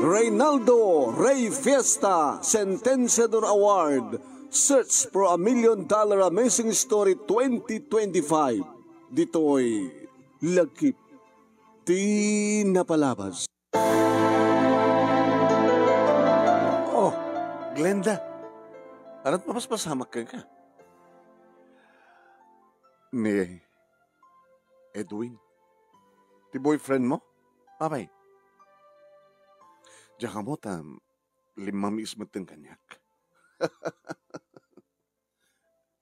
Reynaldo Rey Fiesta Sentenciador Award, Search for a $1 Million Amazing Story 2025. Dito'y Lagkip Di Napalabas. Oh, Glenda, ano't mapaspasamak ka? Ni Edwin, ti boyfriend mo? Abay, diyan ka mo tam, 5 mismo tang kanyak.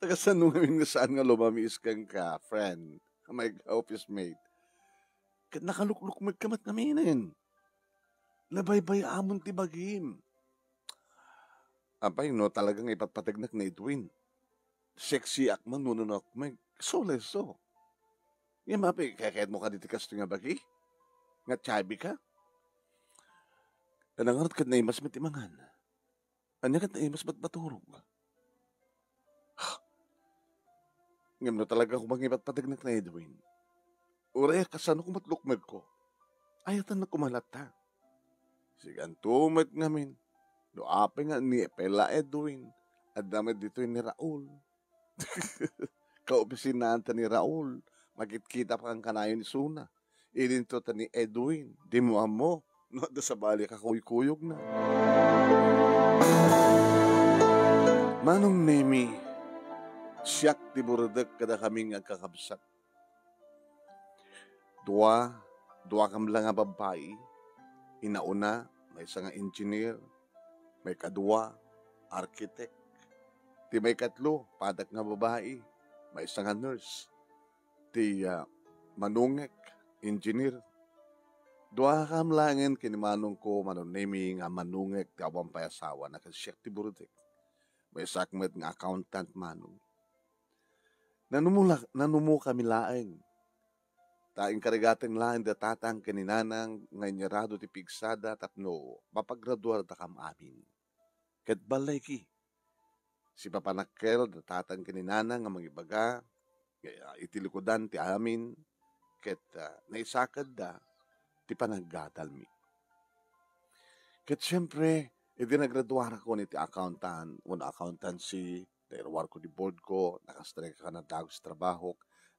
Tagasan nung ngayon nga saan nga lumamis kang ka, friend, my office mate. Kat nakalukluk magkamat naminin. Labaybay amon ti bagim. Abay, no, talagang ipatpatignak na Edwin. Sexy akman, nuno ako may so. Yan mapi, kaya mo ka ditikas nga bagi? Nga chabi ka? Nangangat ka na imas matimangan. Anya ka na imas matbaturog. Ngam no talaga kung mangipatpatignak na Edwin. Uray, kasano kung matlukmag ko? Ayatan na kumalata. Sigan tumat ngamin. Doape nga ni Pela Edwin. At damit dito ni Raul. Kaopisinahan ta ni Raul. Magkita pa kang kanayon ni Suna. Ilinto ta ni Edwin. Di mo amo. No, da sa bali ka kuyog na. Manong Nemi, siyak ti buradak kada kaming agkakabsat. Dua kam lang nga babae. Inauna, may isa nga engineer. May kadua, architect. Ti may katlo, padak nga babae. May isa nga nurse. Ti manungek, engineer. Dua kam langin kinimanong ko manonemi nga manungek ti awang payasawa na kasyak ti buradak. May sakmet nga accountant manong. Nanumu kami laeng. Taing karigateng laeng datatang kaninanang ngay nyarado ti pigsada tapno mapagraduar da kam amin. Ket balay ki. Si papanakkel datatang kaninanang nga mangibaga itilikodan ti amin ket naisakad da ti panaggatalmi. Ket siyempre iti nagraduar ako ni ti accountant, accountancy, nairwar ko di board ko, nakastrek ka na dagos trabaho,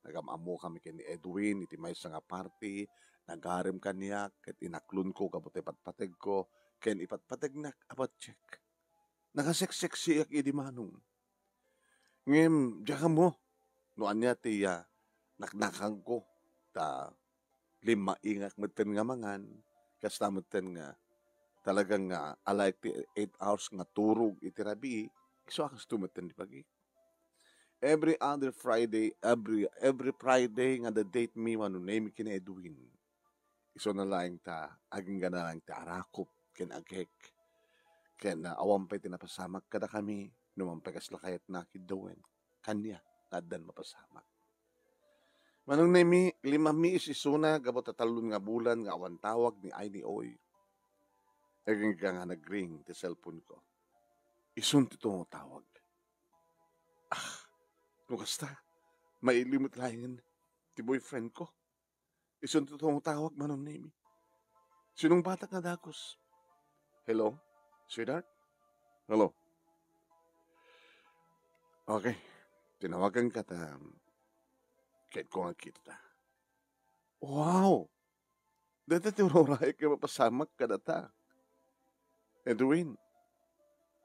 nagamamu kami kay ni Edwin, iti may nga party, nagharim kaniya, ket inaklon ko, kabuti patpateg ko, ken ipatpateg nak, apat check. Nakaseksek-siyak idi manong. Ngem, diya ka mo, noan niya ti naknakang ko, ta 5 ingak meten nga mangan, kasta meten nga, talagang nga, alay ti 8 hours nga turog iti rabi, iso akas tumeten di pagi. Every Friday nga the date me manunay mi kina Edwin. Iso na lang ta, aging gana lang ta arakop, ken agek. Ken awam pa'y tinapasamak kada kami, numampay kasla kayat nakidawen. Kanya, nadan mapasamak. Manong nemi, 5 miis isuna, gabot tatalon nga bulan, nga awan tawag ni Aini Oy. Aging ka nga nag-ring ti cellphone ko. Isun ti mo tawag. Kasta, mailimot layan ti boyfriend ko. Isun ti mo tawag manong nemi. Sinong batak na dakos? Hello? Sweetheart? Hello? Okay. Tinawagan ka ta. Kahit ko nga kita. Wow! Dati ti uroray ka mapasamak ka data. Edwin,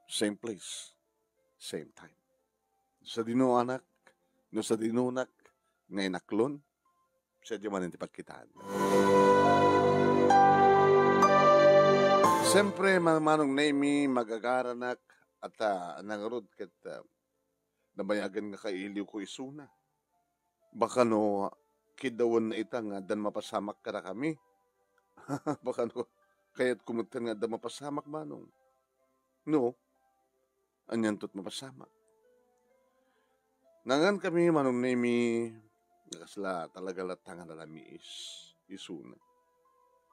same place, same time. Sa dino anak, no sa dinunak, ngay naklon, siya di man hindi pagkitaan. Siyempre, manong Nemi, magagaranak, at nangarod kat nabayagan nga kailiw ko isuna. Baka no, kidawan na itang dan mapasamak ka na kami. Baka no, kaya't kumutan nga dan mapasamak manong. No, anyan to't mapasamak. Nangan kami manong Nemi, nakasla talaga latangan na lami isuna.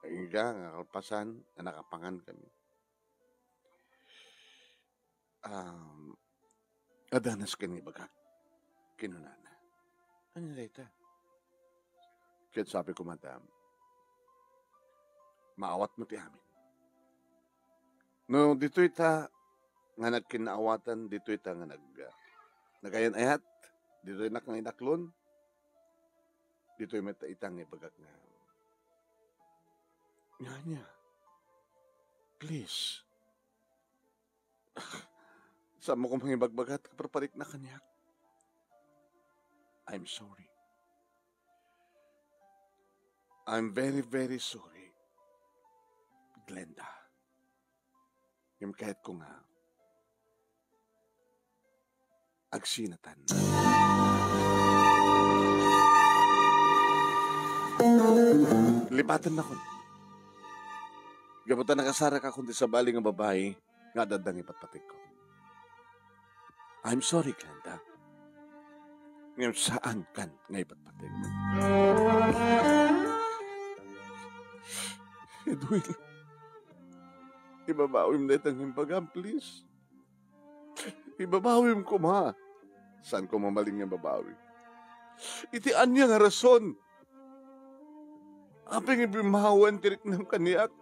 Hingga nga kalpasan, nakapangan kami. Adanas ka ni bagak, kinunana. Ano na ito? Kaya sabi ko, madam, maawat mo ti amin. No, dito ita nga nagkinaawatan, dito ita nga nagayan ayat, dito inak nga inaklon, dito yung itang ibagak nga. Nga, please. Sa mo kong mangibagbagat, kaparparik na kanya. I'm sorry. I'm very, very sorry. Glenda. Yung kahit ko nga, agsinatan. Lipatan na ko. Gabutan nakasara ka kundi sa bali nga babae, nga dadang ipatpatik ko. I'm sorry, Glenda. Ngayon saan kan nga ipatpatik? Edwin, ibabawim na itang himpagam, please. Ibabawim ko, ma. Saan ko mamaling nga babawi? Itian niya nga rason. Aping ibimahawan tirik ng kaniyak.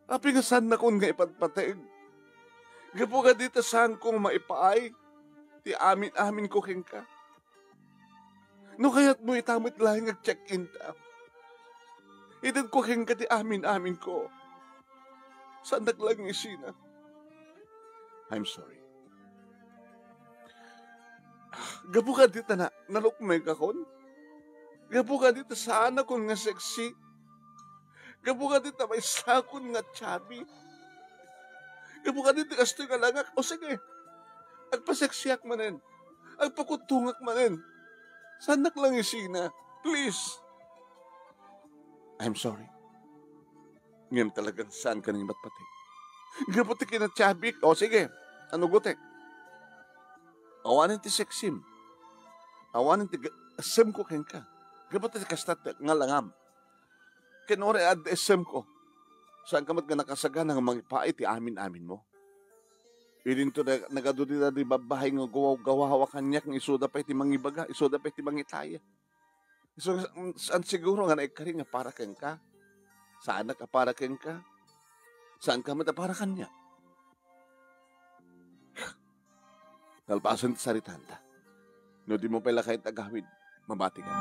Aping saan na kong nga ipatpatig. Gapo ka dito saan kong maipaay. Ti amin-amin ko king ka. No kaya't mo itamit lang nag-check-in ta. Itan ko king ka ti amin-amin ko. Saan naglang isina? I'm sorry. Gapo ka dito na nalukmay ka kon? Gapo ka dito saan akong nga sexy? Gapo ka dito may sakon nga chubby? Gapo ka dito kastoy ka langak? O sige, agpaseksyak manin. Agpakutungak manin. Saan naklang isina? Please. I'm sorry. Ngayon talagang saan ka nang matpati? Gapo ti kinachubby? O sige, ano gutek? Awanin ti seksim. Awanin ti asem ko ken ka. Gapo ti kastat nga langam. Kinore ad asem ko. Saan ka mat nga nakasagan nga mangipait ti amin-amin mo? Idin to nagadudi na di babahay nga gawa kanyak ng isuda pa iti mangibaga, isuda pa iti mangitaya. So, saan siguro nga naikari nga para ken ka? Saan ka para ken ka? Saan ka mata para kanya? Nalpasan ti saritanta. No di mo pala kahit agawid, mabati ka.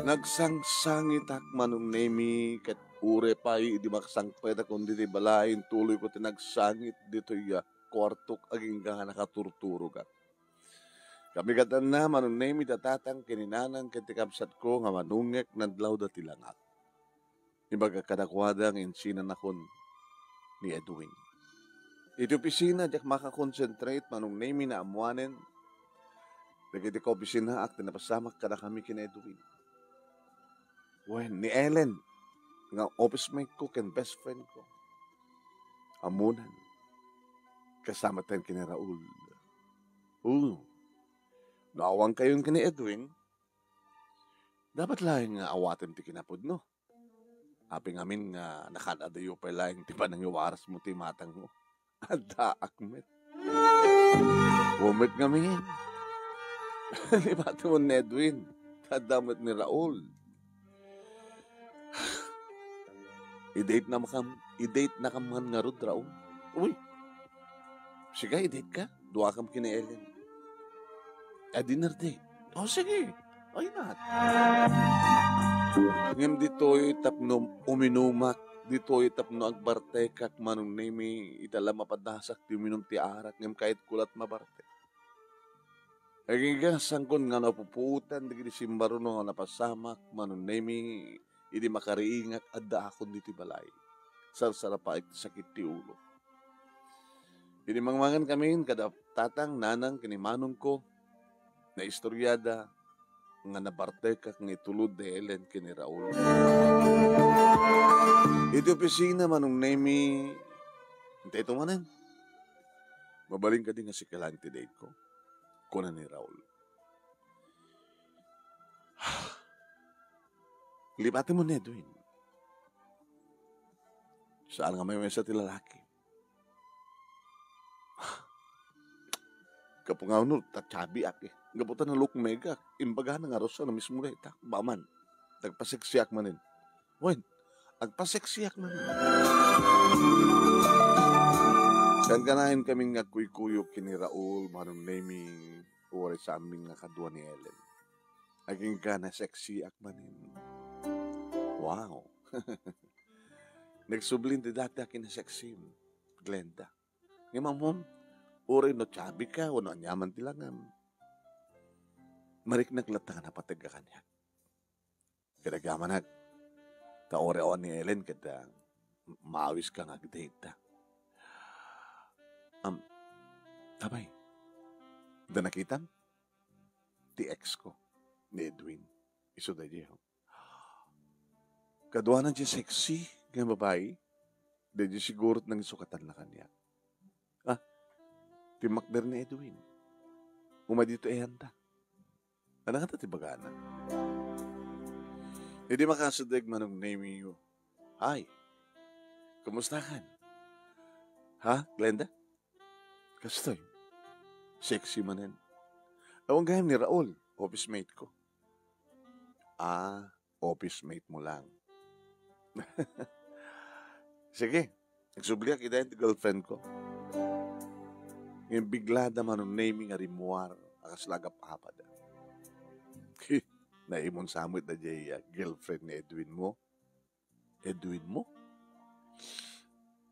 Nagsangsangit manong nemi ket ure pa di maksangpet kundi di balahin tuloy ko tinagsangit dito ya kwartok aging nga nakaturturo ka. Kami katan na manong nemi datatang kininanang ketikabsat ko nga manungek nadlaw da tilangak. Ibaga kadakwada ng insinan akon ni Edwin. Ito opisina diyak makakonsentrate manong nemi na amuanen. Nagiti ko opisina ak tinapasamak kada kami kina Edwin. When ni Ellen, nga office mate ko ken best friend ko. Amunan. Kasama tayo kina Raul. Naawang kayong kina Edwin. Dapat lang nga awatin ti kinapod no. Aping amin nga nakadadayo pa lang ti pa nang iwaras mo ti matang mo. Ada akmet. Umit ngamin. Libato mo ni Edwin. Tadamot ni Raul. I-date na kaman nga rod, Raul. Uy, sige, i-date ka. Dua kam kina Ellen. A dinner date. O, sige. Why not? Ngam dito'y tapno uminumak. Dito'y tapno agbarte kak manong nemi itala mapadasak ti uminom ti arak. Ngam kahit kulat mabarte. Aging sangkon nga napuputan. Digini simbaro no nga napasamak. Manong nemi idi makariingak adda akon diti balay. Sarsara pa sakit ti ulo. Idi mangmangan kami kada tatang nanang kinimanong ko na istoryada nga nabarte kak ng itulod de Ellen kini Raul. Iti opisina manong nemi hintay tumanan. Mabaling ka din nga si kalanti date ko. Kuna ni Raul. Lipatin mo na, Edwin. Saan nga may mesa ti lalaki? Kapungaw no, tatsabi ak eh. Gaputan na lukmega. Imbaga na nga rosa na mismo na itak. Baman. Nagpasiksiak manin. Wen, agpasiksiak manin. Kan kanahin kaming nga kuy-kuyok kini Raul, manong naming uwari sa aming nga kadwa ni Ellen. Aging ka na seksiak manin. Wow. Nagsublin ti dati akin na seksim. Glenda. Nga mamom, uri no chabi ka, o no anyaman tilangan. Marik naglatang na patag ka kanya. Kadagaman ta ore o ni Ellen kada maawis ka nga data. Tabay, da nakitam? Ti ex ko, ni Edwin. Iso da diyo. Kaduanan siya sexy, nga babae. Da di sigurot nang isukatan na kanya. Ti makder ni Edwin. Dito ehanta. Ano ka ti bagana? Hindi makasadag manong name you. Hi, kumusta kan? Ha, Glenda? Kastoy? Sexy manen. Awang gayam ni Raul, office mate ko. Office mate mo lang. Sige, nagsubliak ida yung girlfriend ko. Ngayon bigla naman ang naming arimuar, akas lagap apad. Naimon samit na jay girlfriend ni Edwin mo. Edwin mo?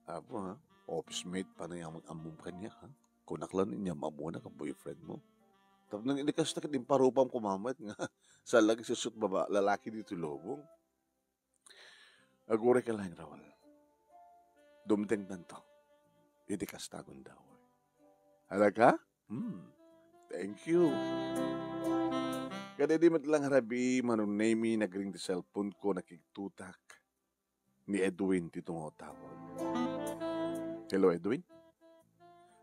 Apo ha? Office mate pa na yung mag-amum kanya ha? Kunaklan niya mamuna ka boyfriend mo. Tapos nang inikas na kitin parupang kumamat nga sa lagi susut baba lalaki dito lobong. Agure ka lang Raul. Dumteng tanto. Itikas tagon daw. Halaga? Thank you. Kada di matlang harabi manong name nagring di cellphone ko nakiktutak ni Edwin titong tawag. Hello Edwin?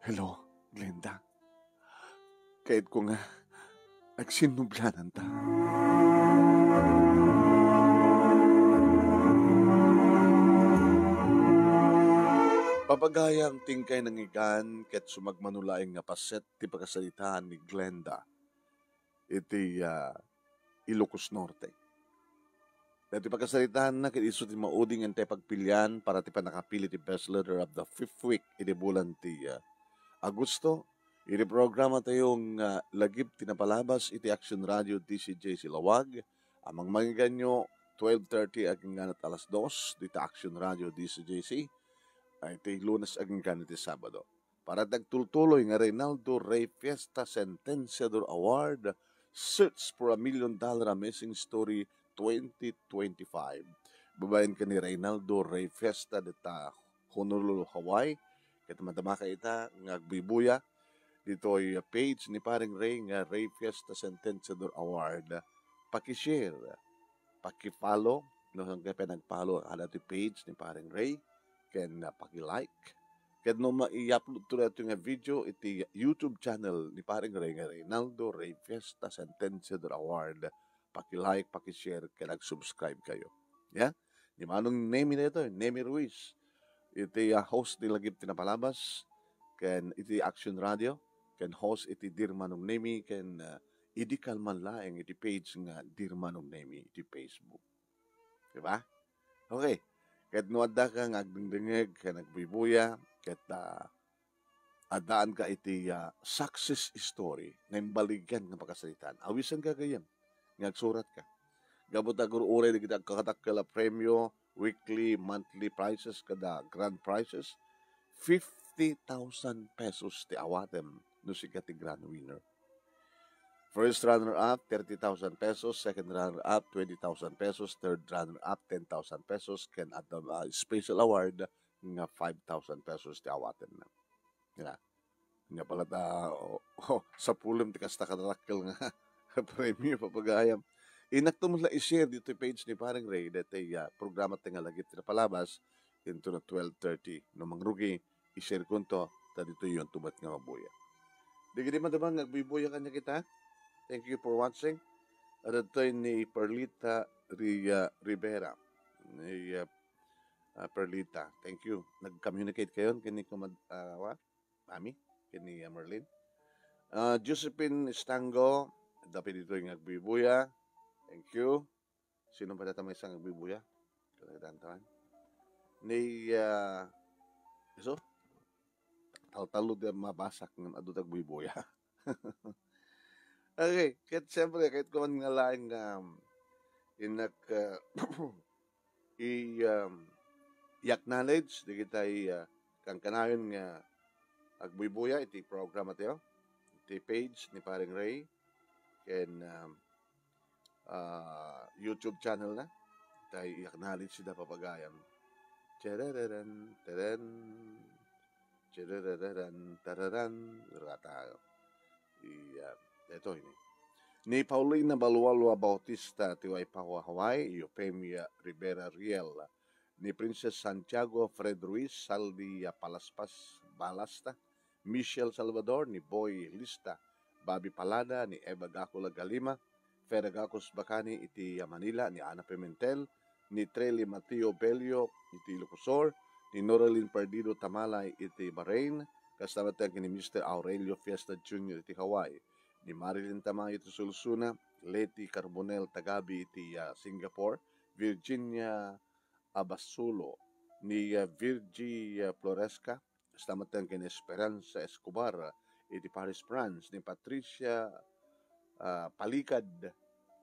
Hello Glenda? Kahit ko nga nagsinublanan ta. Papagayang tingkay ng igan ket sumagmanulaing nga paset ti pagkasalitaan ni Glenda iti Ilocos Norte. Dati pagkasalitaan na ket iso ti mauding ente pagpilian para ti panakapili ti best leader of the 5th week iti bulan ti Agosto. Iti programa tayong lagip tinapalabas iti Action Radio DCJ Silawag. Amang magiganyo 12:30 aging ganat alas 2 dito Action Radio DCJC. Ay iti Lunes aging ganat iti Sabado. Para dagtultuloy nga Reynaldo Rey Fiesta Sentenciador Award Search for $1 Million Amazing Story 2025. Babayan ka ni Reynaldo Rey Fiesta dita Honolulu, Hawaii. Kaya madama ka ita ngagbibuya. Dito ay page ni paring Ray nga Ray Fiesta Sentenciador Award. Paki-share, paki-follow, no hanggang pinag-follow ang ti page ni paring Ray. Ken paki-like. Ken no ma-i-upload to nato nga video iti YouTube channel ni paring Ray nga Reynaldo Ray Fiesta Sentenciador Award. Paki-like, paki-share, ken nag-subscribe kayo. Yeah? Di manong name nito, Nemi Ruiz. Iti host ni Lagip Tinapalabas. Ken iti Action Radio. Ken host iti Dirmanong Nemi. Ken idi kalman laeng iti page nga Dirmanong Nemi iti Facebook. Diba? Okay. Ket no adda ka nga agdingdingeg ken nagbibuya ket adaan ka iti success story nga imbaligyan nga pagkasalitan. Awisan ka gayem nga agsurat ka. Gabot agur uray kita kakatakkel premyo, weekly, monthly prizes kada grand prizes. 50,000 pesos ti awatem no siya ti grand winner. First runner-up, 30,000 pesos. Second runner-up, 20,000 pesos. Third runner-up, 10,000 pesos. Can at the special award nga 5,000 pesos ti awaten na. Yeah. Nga pala sa pulim ti kasta kadarakkel nga premyo papagayam. Inakto mo i-share dito yung page ni Paring Ray that programa tinga lagi tinapalabas into na 12:30 no mangrugi i-share ko to ta dito yung tubat nga mabuya. Di gini madamang nagbibuya kanya kita. Thank you for watching. At ito ni Perlita Rivera. Ni Perlita. Thank you. Nag-communicate kayo kini Mami, kini Merlin. Josephine Estango. Dapat dito yung nagbibuya. Thank you. Sino ba data may isang nagbibuya? Kaladantawan. Ni, iso? Talo-talo din mabasak ng adutag bibuya. Okay, kahit siyempre, kahit kuman nga laing inak i-acknowledge, di kita kang kanayon nga agbuibuya, iti program atayo, iti page ni paring Ray, ken YouTube channel na, tayo i-acknowledge sila papagayam. Charararan, taran, charararan, tararan, tayo. Ito ini. Ni Paulina Balualua Bautista tiwai Pahua Hawaii, Eufemia Rivera Riel, ni Princess Santiago Fred Ruiz Saldi Palaspas Balasta, Michelle Salvador, ni Boy Lista, Bobby Palada, ni Eva Gacula Galima, Feragacos Bacani iti Manila, ni Ana Pimentel, ni Treli Mateo Belio iti Lucosor, ni Noraline Perdido Tamalay iti Bahrain, kasama tayo ni Mr. Aurelio Fiesta Jr. iti Hawaii, ni Marilyn Tamay iti Sulusuna, Leti Carbonel Tagabi iti Singapore, Virginia Abasulo, ni Virgie Floresca, kasama tayo ni Esperanza Escobar iti Paris, France, ni Patricia Palikad,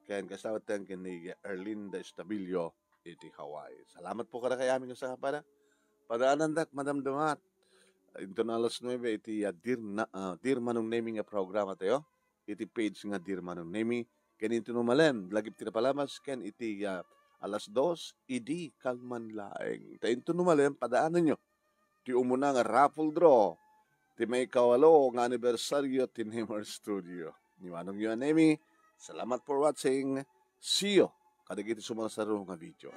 kaya kasama tayo ni Erlinda Estabilio iti Hawaii. Salamat po kada kay aming usaha para padaanan dak madamdamat. Ito na alas 9 iti Dear Manong Nemi nga programa tayo. Iti page nga Dear Manong Nemi. Ken ito numalem, lagip tinapalamas, ken iti alas 2, idi kalman laeng. Ta ito numalem, padaanan nyo. Ti umuna nga raffle draw. Ti may kawalo nga anibersaryo ti Neymar Studio. Ni Manong yun Nemi, salamat for watching. See you. Kadagiti sumasaro nga video.